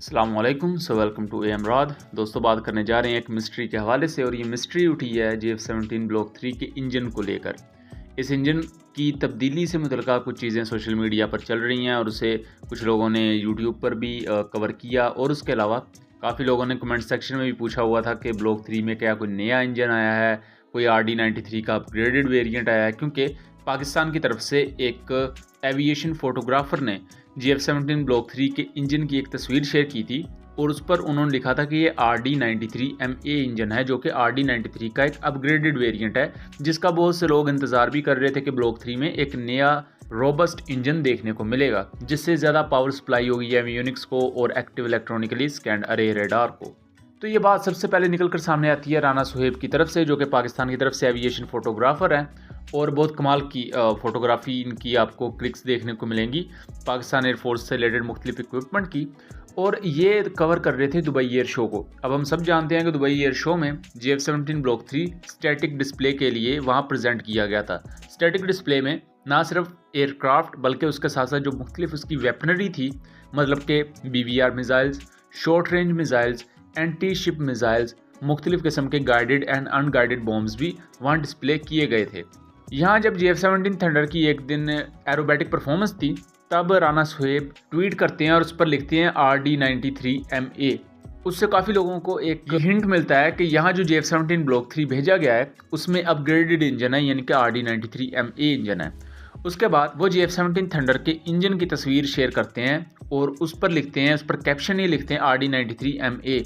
अस्सलाम वालेकुम, so welcome to एमराद। दोस्तों, बात करने जा रहे हैं एक मिस्ट्री के हवाले से, और ये मिस्ट्री उठी है JF17 ब्लॉक 3 के इंजन को लेकर। इस इंजन की तब्दीली से मुतल्लिका कुछ चीज़ें सोशल मीडिया पर चल रही हैं और उसे कुछ लोगों ने यूट्यूब पर भी कवर किया, और उसके अलावा काफ़ी लोगों ने कमेंट सेक्शन में भी पूछा हुआ था कि ब्लॉक 3 में क्या कोई नया इंजन आया है, कोई RD93 का अपग्रेडेड वेरिएंट आया है। क्योंकि पाकिस्तान की तरफ से एक एविएशन फोटोग्राफर ने JF17 ब्लॉक 3 के इंजन की एक तस्वीर शेयर की थी, और उस पर उन्होंने लिखा था कि ये RD93MA इंजन है, जो कि RD93 का एक अपग्रेडेड वेरिएंट है, जिसका बहुत से लोग इंतज़ार भी कर रहे थे कि ब्लॉक 3 में एक नया रोबस्ट इंजन देखने को मिलेगा, जिससे ज़्यादा पावर सप्लाई होगी एवियोनिक्स को और एक्टिव इलेक्ट्रॉनिकली स्कैन्ड अरे रेडार को। तो ये बात सबसे पहले निकलकर सामने आती है राना सुहेब की तरफ से, जो कि पाकिस्तान की तरफ से एविएशन फोटोग्राफर हैं, और बहुत कमाल की फ़ोटोग्राफी इनकी आपको क्लिक्स देखने को मिलेंगी पाकिस्तान एयरफोर्स से रिलेटेड मुख्तलिफ इक्विपमेंट की। और ये कवर कर रहे थे दुबई एयर शो को। अब हम सब जानते हैं कि दुबई एयर शो में JF17 ब्लॉक 3 स्टैटिक डिस्प्ले के लिए वहाँ प्रेजेंट किया गया था। स्टैटिक डिस्प्ले में ना सिर्फ एयरक्राफ्ट बल्कि उसके साथ साथ जो मुख्तलिफ उसकी वेपनरी थी, मतलब के BVR missiles, short range missiles, anti ship missiles, मुख्तलिफ किस्म के गाइडेड एंड अनगाइडेड बॉम्ब्स भी वहाँ डिस्प्ले किए गए थे। यहाँ जब JF17 थंडर की एक दिन एरोबैटिक परफॉर्मेंस थी, तब राना सुहेब ट्वीट करते हैं और उस पर लिखते हैं RD93MA। उससे काफ़ी लोगों को एक हिंट मिलता है कि यहाँ जो JF17 ब्लॉक 3 भेजा गया है उसमें अपग्रेडेड इंजन है, यानी कि RD93MA इंजन है। उसके बाद वो JF17 थंडर के इंजन की तस्वीर शेयर करते हैं और उस पर लिखते हैं, उस पर कैप्शन ये लिखते हैं RD93MA,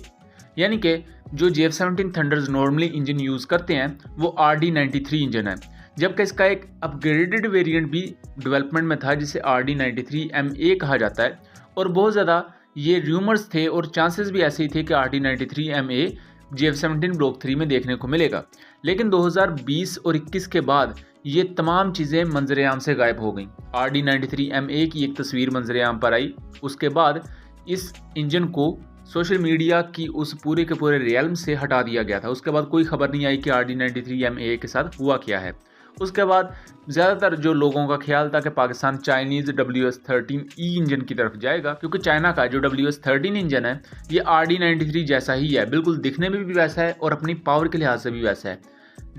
यानी कि जो JF17 thunder's normally engine use करते हैं वो RD93 इंजन है, जबकि इसका एक अपग्रेडेड वेरिएंट भी डेवलपमेंट में था जिसे RD93MA कहा जाता है। और बहुत ज़्यादा ये र्यूमर्स थे और चांसेस भी ऐसे ही थे कि RD93MA JF17 ब्लॉक 3 में देखने को मिलेगा। लेकिन 2020 और 21 के बाद ये तमाम चीज़ें मंजरेआम से गायब हो गई। RD93MA की एक तस्वीर मंजरेआम पर आई, उसके बाद इस इंजन को सोशल मीडिया की उस पूरे के पूरे रियल्म से हटा दिया गया था। उसके बाद कोई खबर नहीं आई कि RD93MA के साथ हुआ क्या है। उसके बाद ज़्यादातर जो लोगों का ख्याल था कि पाकिस्तान चाइनीज़ WS13E इंजन की तरफ जाएगा, क्योंकि चाइना का जो WS13 इंजन है ये RD93 जैसा ही है, बिल्कुल दिखने में भी वैसा है और अपनी पावर के लिहाज से भी वैसा है।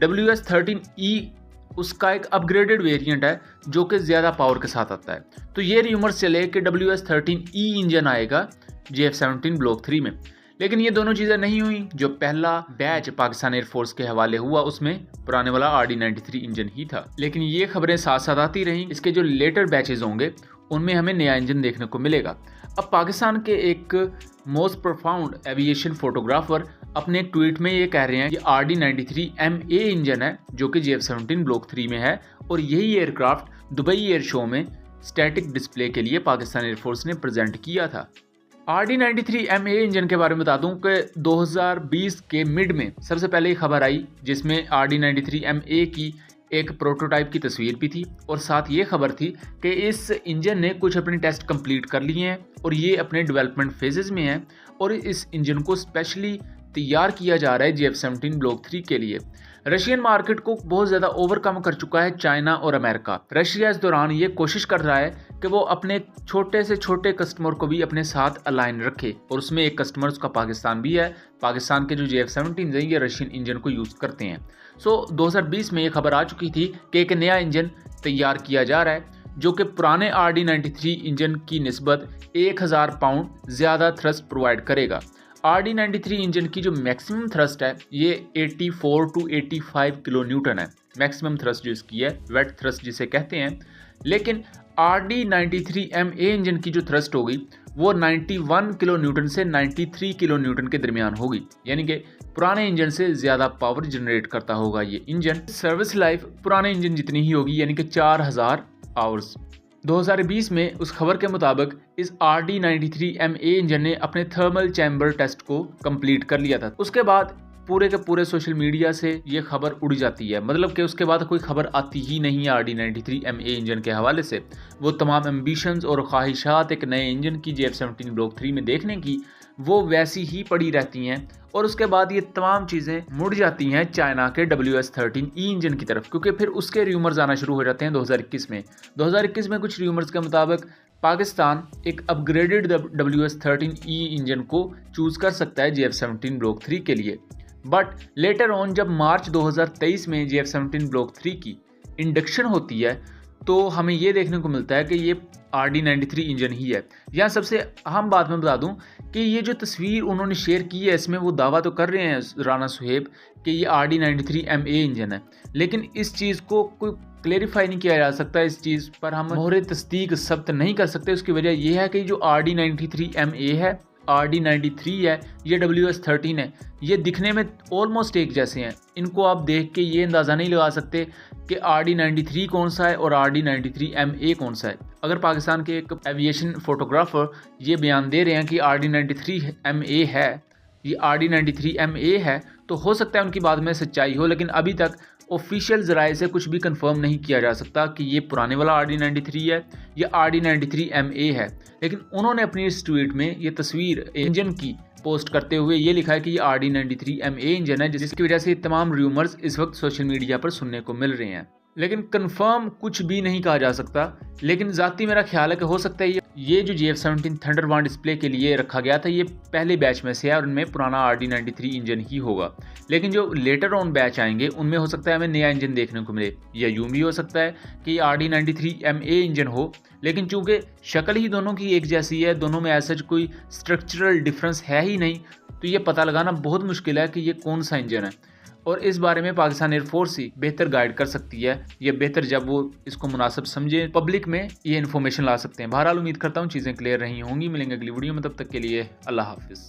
WS13E उसका एक अपग्रेडेड वेरिएंट है जो कि ज़्यादा पावर के साथ आता है। तो ये र्यूमर्स चले कि WS13E इंजन आएगा JF17 ब्लॉक 3 में, लेकिन ये दोनों चीज़ें नहीं हुई। जो पहला बैच पाकिस्तान एयरफोर्स के हवाले हुआ उसमें पुराने वाला RD93 इंजन ही था, लेकिन ये खबरें साथ साथ आती रहीं। इसके जो लेटर बैचेज होंगे उनमें हमें नया इंजन देखने को मिलेगा। अब पाकिस्तान के एक मोस्ट प्रोफाउंड एविएशन फोटोग्राफर अपने एक ट्वीट में ये कह रहे हैं कि RD93MA इंजन है जो कि JF17 ब्लॉक 3 में है, और यही एयरक्राफ्ट दुबई एयर शो में स्टैटिक डिस्प्ले के लिए पाकिस्तान एयरफोर्स ने प्रेजेंट किया था। RD93MA इंजन के बारे में बता दूं कि 2020 के मिड में सबसे पहले खबर आई, जिसमें RD93MA की एक प्रोटोटाइप की तस्वीर भी थी, और साथ ये खबर थी कि इस इंजन ने कुछ अपने टेस्ट कंप्लीट कर लिए हैं और ये अपने डेवलपमेंट फेजेस में है, और इस इंजन को स्पेशली तैयार किया जा रहा है JF17 ब्लॉक 3 के लिए। रशियन मार्केट को बहुत ज़्यादा ओवरकम कर चुका है चाइना और अमेरिका। रशिया इस दौरान ये कोशिश कर रहा है कि वो अपने छोटे से छोटे कस्टमर को भी अपने साथ अलाइन रखे, और उसमें एक कस्टमर उसका पाकिस्तान भी है। पाकिस्तान के जो JF17 है ये रशियन इंजन को यूज़ करते हैं। 2020 में ये खबर आ चुकी थी कि एक नया इंजन तैयार किया जा रहा है जो कि पुराने RD93 इंजन की निस्बत 1000 पाउंड ज़्यादा थ्रस्ट प्रोवाइड करेगा। RD93 इंजन की जो मैक्सिमम थ्रस्ट है ये 84 to 85 किलो न्यूटन है, मैक्सिमम थ्रस्ट जो इसकी है, वेट थ्रस्ट जिसे कहते हैं। लेकिन RD93MA इंजन की जो थ्रस्ट होगी वो 91 किलो न्यूटन से 93 किलो न्यूटन के दरमियान होगी, यानी कि पुराने इंजन से ज़्यादा पावर जनरेट करता होगा ये इंजन। सर्विस लाइफ पुराने इंजन जितनी ही होगी, यानी कि 4000 आवर्स। 2020 में उस खबर के मुताबिक इस RD93MA इंजन ने अपने थर्मल चैम्बर टेस्ट को कंप्लीट कर लिया था। उसके बाद पूरे के पूरे सोशल मीडिया से ये खबर उड़ जाती है, मतलब कि उसके बाद कोई खबर आती ही नहीं है RD93MA इंजन के हवाले से। वो तमाम एम्बिशंस और ख्वाहिशात एक नए इंजन की JF17 ब्लॉक 3 में देखने की वो वैसी ही पड़ी रहती हैं, और उसके बाद ये तमाम चीज़ें मुड़ जाती हैं चाइना के WS13E इंजन की तरफ, क्योंकि फिर उसके र्यूमर्स आना शुरू हो जाते हैं 2021 में। 2021 में कुछ र्यूमर्स के मुताबिक पाकिस्तान एक अपग्रेडेड WS-13E इंजन को चूज़ कर सकता है JF-17 ब्लॉक 3 के लिए। बट लेटर ऑन जब मार्च 2023 में JF-17 ब्लॉक 3 की इंडक्शन होती है तो हमें ये देखने को मिलता है कि ये RD-93 इंजन ही है। यहाँ सबसे अहम बात मैं बता दूं कि ये जो तस्वीर उन्होंने शेयर की है इसमें वो दावा तो कर रहे हैं राना सुहेब कि ये RD-93 MA इंजन है, लेकिन इस चीज़ को कोई क्लेरिफाई नहीं किया जा सकता। इस चीज़ पर हम मोहरे तस्दीक सब्त नहीं कर सकते। उसकी वजह यह है कि जो RD-93 MA है, RD-93 है, ये WS-13 है, ये दिखने में ऑलमोस्ट एक जैसे हैं। इनको आप देख के ये अंदाज़ा नहीं लगा सकते कि RD-93 कौन सा है और RD-93 MA कौन सा है। अगर पाकिस्तान के एक एविएशन फोटोग्राफर ये बयान दे रहे हैं कि RD-93 MA है, ये RD-93 MA है, तो हो सकता है उनकी बात में सच्चाई हो, लेकिन अभी तक ऑफिशियल ज़राए से कुछ भी कंफर्म नहीं किया जा सकता कि ये पुराने वाला RD-93 है या RD-93 MA है। लेकिन उन्होंने अपनी इस ट्वीट में ये तस्वीर इंजन की पोस्ट करते हुए ये लिखा है कि ये RD-93 MA इंजन है, जिसकी वजह से तमाम र्यूमर्स इस वक्त सोशल मीडिया पर सुनने को मिल रहे हैं, लेकिन कंफर्म कुछ भी नहीं कहा जा सकता। लेकिन ज़ाती मेरा ख्याल है कि हो सकता है ये जो JF-17 थंडरबर्ड डिस्प्ले के लिए रखा गया था ये पहले बैच में से है और उनमें पुराना RD-93 इंजन ही होगा। लेकिन जो लेटर ऑन बैच आएंगे उनमें हो सकता है हमें नया इंजन देखने को मिले, या यूं भी हो सकता है कि RD-93 MA इंजन हो, लेकिन चूंकि शक्ल ही दोनों की एक जैसी है, दोनों में ऐसा कोई स्ट्रक्चरल डिफरेंस है ही नहीं, तो ये पता लगाना बहुत मुश्किल है कि ये कौन सा इंजन है। और इस बारे में पाकिस्तान एयरफोर्स ही बेहतर गाइड कर सकती है, या बेहतर जब वो इसको मुनासिब समझे पब्लिक में ये इन्फॉर्मेशन ला सकते हैं। बहरहाल उम्मीद करता हूँ चीज़ें क्लियर रही होंगी। मिलेंगे अगली वीडियो में, तब तक के लिए अल्लाह हाफिज़।